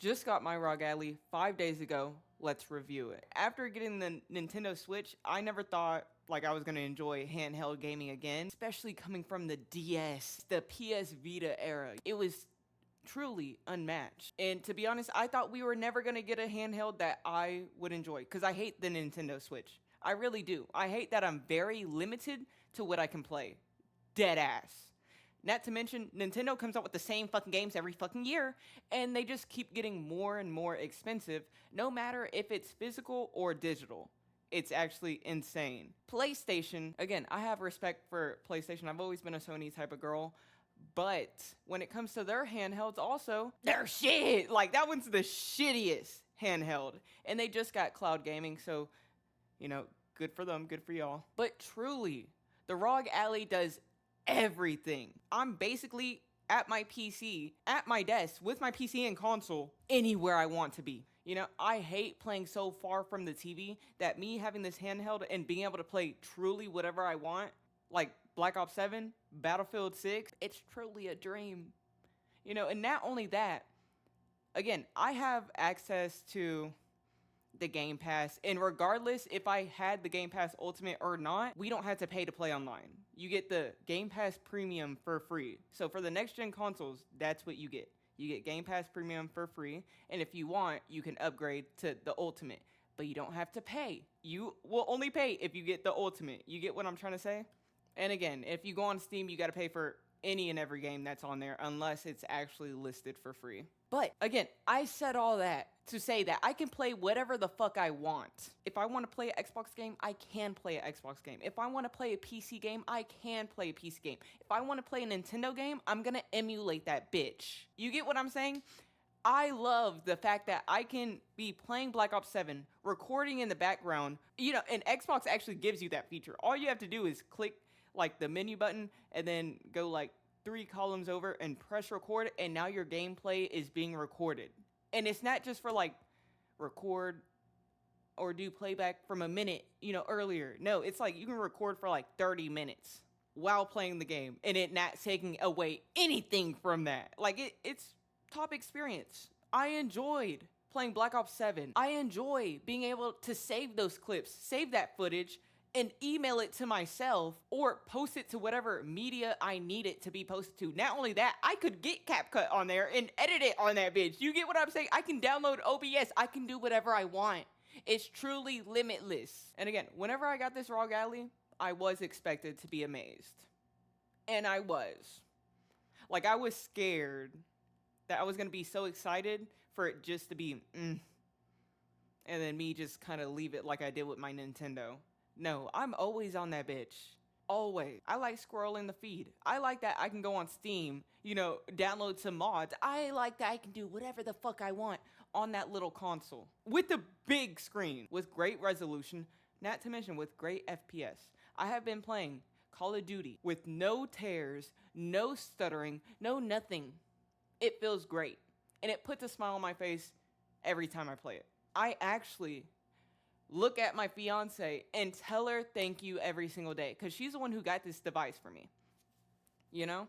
Just got my ROG Ally 5 days ago. Let's review it. After getting the Nintendo Switch, I never thought like I was going to enjoy handheld gaming again, especially coming from the DS, the PS Vita era. It was truly unmatched. And to be honest, I thought we were never going to get a handheld that I would enjoy because I hate the Nintendo Switch. I really do. I hate that I'm very limited to what I can play. Dead ass. Not to mention, Nintendo comes out with the same fucking games every fucking year, and they just keep getting more and more expensive, no matter if it's physical or digital. It's actually insane. PlayStation, again, I have respect for PlayStation. I've always been a Sony type of girl, but when it comes to their handhelds also, they're shit! Like, that one's the shittiest handheld. And they just got cloud gaming, so, you know, good for them, good for y'all. But truly, the ROG Ally does everything. I'm basically at my PC, at my desk, with my PC and console, anywhere I want to be. You know, I hate playing so far from the TV that me having this handheld and being able to play truly whatever I want, like Black Ops 7, Battlefield 6, it's truly a dream. You know, and not only that, again, I have access to the Game Pass, and regardless if I had the Game Pass Ultimate or not, we don't have to pay to play online. You get the Game Pass Premium for free. So for the next gen consoles, that's what you get. You get Game Pass Premium for free, and if you want, you can upgrade to the Ultimate, but you don't have to pay. You will only pay if you get the Ultimate. You get what I'm trying to say? And again, if you go on Steam, you got to pay for any and every game that's on there unless it's actually listed for free. But again, I said all that to say that I can play whatever the fuck I want. If I want to play an Xbox game, I can play an Xbox game. If I want to play a PC game, I can play a PC game. If I want to play a Nintendo game, I'm gonna emulate that bitch. You get what I'm saying? I love the fact that I can be playing Black Ops 7, recording in the background. You know, and Xbox actually gives you that feature. All you have to do is click like the menu button and then go like 3 columns over and press record, and now your gameplay is being recorded. And it's not just for like record or do playback from a minute, you know, earlier. No, it's like you can record for like 30 minutes while playing the game and it not taking away anything from that. Like it's top experience. I enjoyed playing Black Ops 7. I enjoy being able to save those clips, save that footage, and email it to myself or post it to whatever media I need it to be posted to. Not only that, I could get CapCut on there and edit it on that bitch. You get what I'm saying? I can download OBS. I can do whatever I want. It's truly limitless. And again, whenever I got this ROG Ally, I was expected to be amazed. And I was. Like, I was scared that I was going to be so excited for it just to be, and then me just kind of leave it like I did with my Nintendo. No, I'm always on that bitch. Always. I like scrolling the feed. I like that I can go on Steam, you know, download some mods. I like that I can do whatever the fuck I want on that little console. With the big screen, with great resolution, not to mention with great FPS. I have been playing Call of Duty with no tears, no stuttering, no nothing. It feels great. And it puts a smile on my face every time I play it. I actually look at my fiance and tell her thank you every single day because she's the one who got this device for me, you know?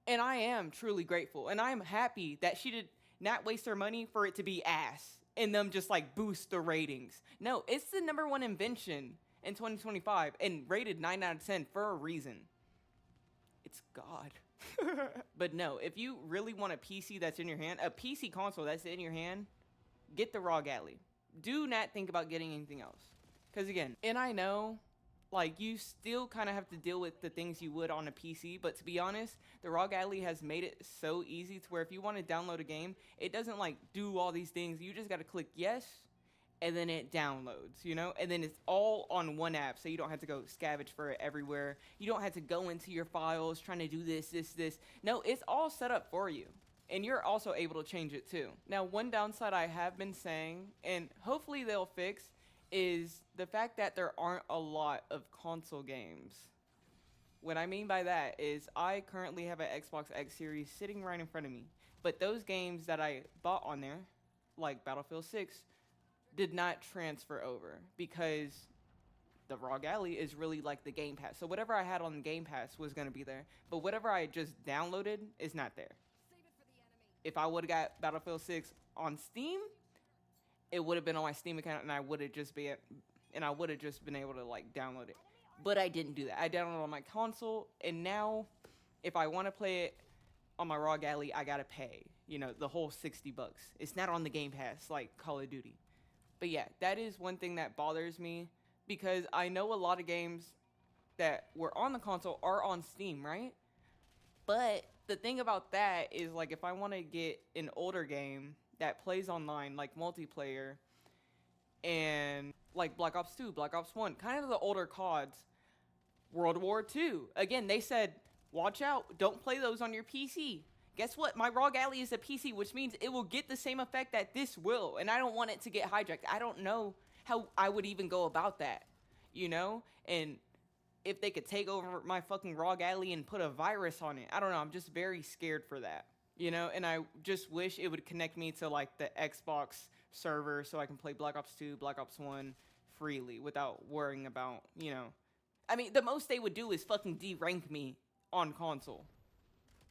And I am truly grateful, and I am happy that she did not waste her money for it to be ass and them just like boost the ratings. No, it's the #1 invention in 2025 and rated 9 out of 10 for a reason. It's God. But no, if you really want a PC that's in your hand, a PC console that's in your hand, get the ROG Ally. Do not think about getting anything else. Because again, and I know, like, you still kind of have to deal with the things you would on a PC, but to be honest, the ROG Ally has made it so easy to where if you want to download a game, it doesn't, like, do all these things. You just got to click yes, and then it downloads, you know? And then it's all on one app, so you don't have to go scavenge for it everywhere. You don't have to go into your files trying to do this. No, it's all set up for you. And you're also able to change it too. Now, one downside I have been saying, and hopefully they'll fix, is the fact that there aren't a lot of console games. What I mean by that is I currently have an Xbox X series sitting right in front of me. But those games that I bought on there, like Battlefield 6, did not transfer over because the ROG Ally is really like the Game Pass. So whatever I had on the Game Pass was going to be there. But whatever I just downloaded is not there. If I would have got Battlefield 6 on Steam, it would have been on my Steam account, and I would have just been able to like download it. But I didn't do that. I downloaded it on my console, and now if I want to play it on my ROG Ally, I gotta pay, you know, the whole $60. It's not on the Game Pass like Call of Duty. But yeah, that is one thing that bothers me, because I know a lot of games that were on the console are on Steam, right? But the thing about that is, like, if I want to get an older game that plays online, like multiplayer, and like Black Ops 2, Black Ops 1, kind of the older CODs, World War 2. Again, they said, watch out, don't play those on your PC. Guess what? My ROG Ally is a PC, which means it will get the same effect that this will, and I don't want it to get hijacked. I don't know how I would even go about that, you know? And if they could take over my fucking ROG Ally and put a virus on it, I don't know. I'm just very scared for that, you know? And I just wish it would connect me to like the Xbox server so I can play Black Ops 2, Black Ops 1 freely without worrying about, you know. I mean, the most they would do is fucking derank me on console.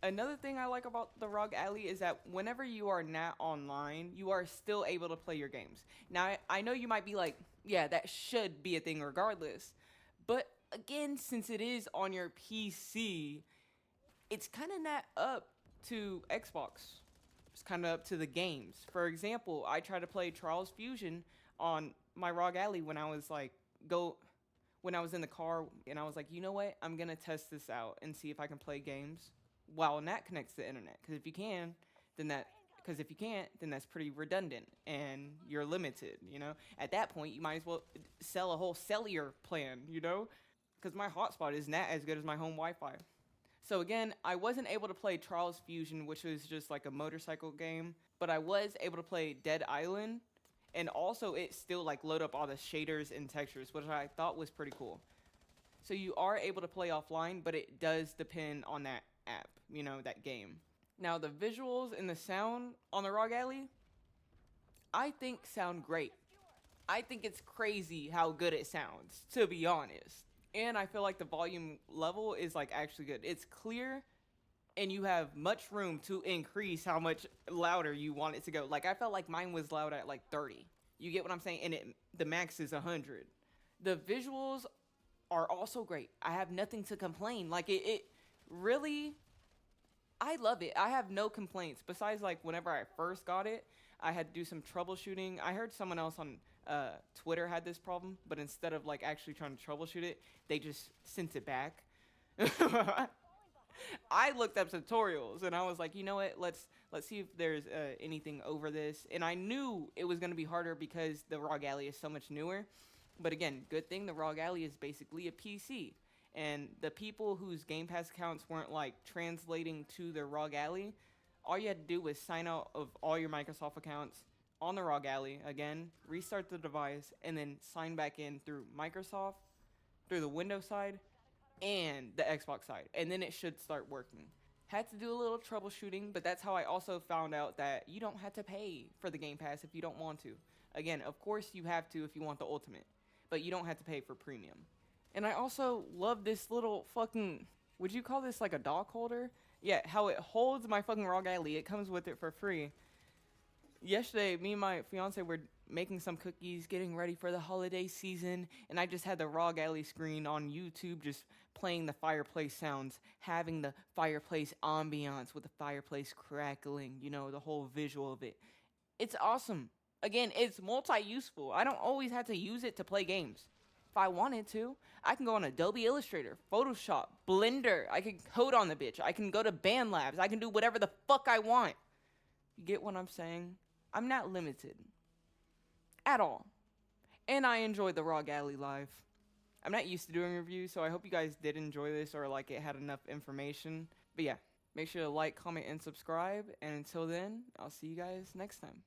Another thing I like about the ROG Ally is that whenever you are not online, you are still able to play your games. Now, I know you might be like, yeah, that should be a thing regardless. But again, since it is on your PC, it's kind of not up to Xbox. It's kind of up to the games. For example, I tried to play Trials Fusion on my ROG Ally when I was in the car, and I was like, you know what? I'm going to test this out and see if I can play games while not connects to the internet. Because if you can't, then that's pretty redundant and you're limited, you know? At that point, you might as well sell a whole cellular plan, you know? Because my hotspot is not as good as my home Wi-Fi. So again, I wasn't able to play Trials Fusion, which was just like a motorcycle game, but I was able to play Dead Island, and also it still like load up all the shaders and textures, which I thought was pretty cool. So you are able to play offline, but it does depend on that app, you know, that game. Now the visuals and the sound on the ROG Ally, I think sound great. I think it's crazy how good it sounds, to be honest. And I feel like the volume level is like actually good. It's clear, and you have much room to increase how much louder you want it to go. Like I felt like mine was loud at like 30. You get what I'm saying? And the max is 100. The visuals are also great. I have nothing to complain. Like it really, I love it. I have no complaints. Besides like whenever I first got it, I had to do some troubleshooting. I heard someone else on Twitter had this problem, but instead of like actually trying to troubleshoot it, they just sent it back. I looked up tutorials and I was like, you know what? Let's see if there's anything over this. And I knew it was going to be harder because the ROG Ally is so much newer. But again, good thing the ROG Ally is basically a PC. And the people whose Game Pass accounts weren't like translating to their ROG Ally, all you had to do was sign out of all your Microsoft accounts on the ROG Ally, again, restart the device, and then sign back in through Microsoft, through the Windows side, and the Xbox side. And then it should start working. Had to do a little troubleshooting, but that's how I also found out that you don't have to pay for the Game Pass if you don't want to. Again, of course you have to if you want the Ultimate, but you don't have to pay for Premium. And I also love this little fucking, would you call this like a dock holder? Yeah, how it holds my fucking ROG Ally. It comes with it for free. Yesterday, me and my fiance were making some cookies, getting ready for the holiday season, and I just had the ROG Ally screen on YouTube just playing the fireplace sounds, having the fireplace ambiance with the fireplace crackling, you know, the whole visual of it. It's awesome. Again, it's multi-useful. I don't always have to use it to play games. If I wanted to, I can go on Adobe Illustrator, Photoshop, Blender. I can code on the bitch. I can go to BandLabs. I can do whatever the fuck I want. You get what I'm saying? I'm not limited. At all. And I enjoy the ROG Ally live. I'm not used to doing reviews, so I hope you guys did enjoy this or like it had enough information. But yeah, make sure to like, comment, and subscribe. And until then, I'll see you guys next time.